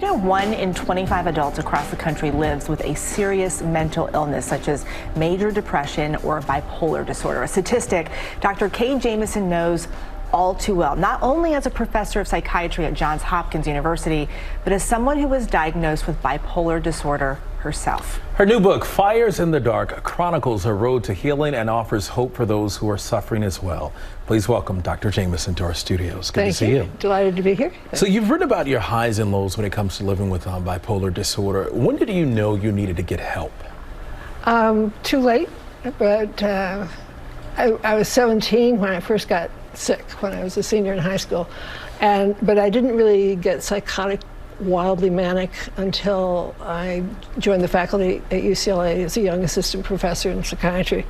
You know, 1 in 25 adults across the country lives with a serious mental illness, such as major depression or bipolar disorder. A statistic Dr. Kay Jamison knows all too well, not only as a professor of psychiatry at Johns Hopkins University, but as someone who was diagnosed with bipolar disorder herself. Her new book, Fires in the Dark, chronicles her road to healing and offers hope for those who are suffering as well. Please welcome Dr. Jamison to our studios. Good to see you. Delighted to be here. So you've written about your highs and lows when it comes to living with bipolar disorder. When did you know you needed to get help? Too late, but I was 17 when I first got sick, when I was a senior in high school, but I didn't really get psychotic, wildly manic until I joined the faculty at UCLA as a young assistant professor in psychiatry.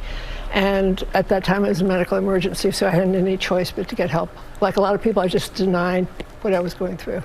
And at that time it was a medical emergency, so I hadn't any choice but to get help. Like a lot of people, I just denied what I was going through.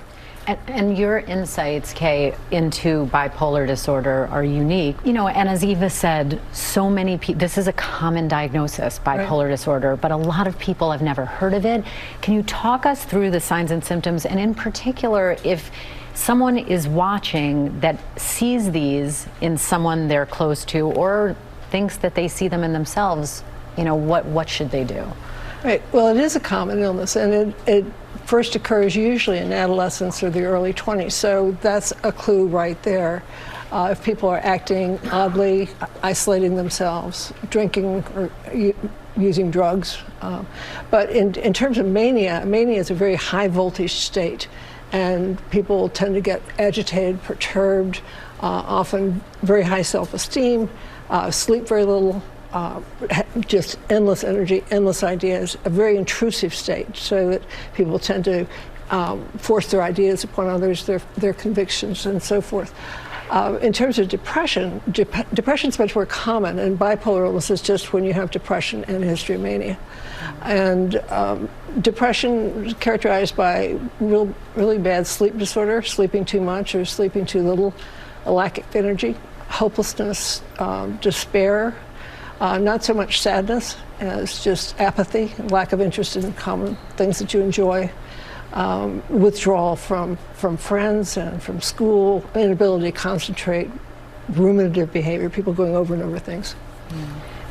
And your insights, Kay, into bipolar disorder are unique. You know, and as Eva said, so many people, this is a common diagnosis, bipolar disorder, but a lot of people have never heard of it. Can you talk us through the signs and symptoms, and in particular, if someone is watching that sees these in someone they're close to or thinks that they see them in themselves, you know, what should they do? Right. Well, it is a common illness, and it first occurs usually in adolescence or the early 20s, so that's a clue right there. If people are acting oddly, isolating themselves, drinking or using drugs. But in terms of mania is a very high voltage state, and people tend to get agitated, perturbed, often very high self-esteem, sleep very little, just endless energy, endless ideas, a very intrusive state, so that people tend to force their ideas upon others, their convictions, and so forth. In terms of depression, depression is much more common, and bipolar illness is just when you have depression and a history of mania. And depression is characterized by really bad sleep disorder, sleeping too much or sleeping too little, a lack of energy, hopelessness, despair. Not so much sadness as just apathy, lack of interest in common things that you enjoy, withdrawal from friends and from school, inability to concentrate, ruminative behavior, people going over and over things.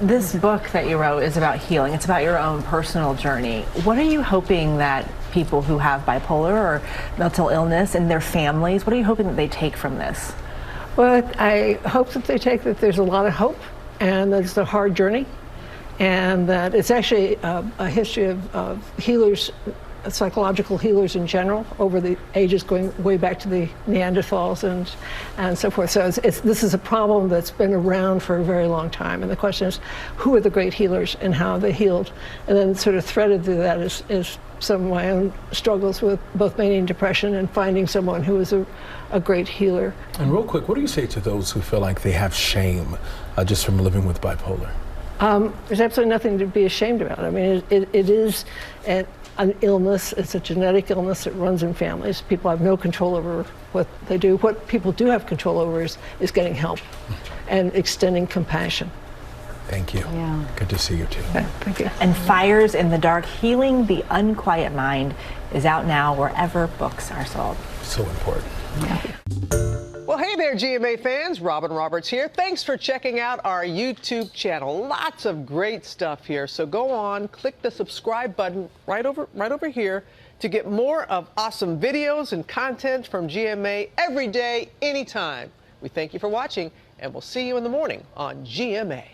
This book that you wrote is about healing. It's about your own personal journey. What are you hoping that people who have bipolar or mental illness and their families, what are you hoping that they take from this? Well, I hope that they take that there's a lot of hope, and that it's a hard journey, and that it's actually a history of healers, psychological healers in general, over the ages going way back to the Neanderthals and so forth. So this is a problem that's been around for a very long time, and the question is, who are the great healers and how they healed? And then sort of threaded through that is some of my own struggles with both mania and depression, and finding someone who is a great healer. And real quick, what do you say to those who feel like they have shame just from living with bipolar? There's absolutely nothing to be ashamed about. I mean, it is an illness. It's a genetic illness that runs in families. People have no control over what they do. What people do have control over is getting help and extending compassion. Thank you. Yeah. Good to see you too. Thank you. And Fires in the Dark, Healing the Unquiet Mind is out now wherever books are sold. So important. Yeah. Well, hey there, GMA fans. Robin Roberts here. Thanks for checking out our YouTube channel. Lots of great stuff here. So go on, click the subscribe button right over here to get more of awesome videos and content from GMA every day, anytime. We thank you for watching, and we'll see you in the morning on GMA.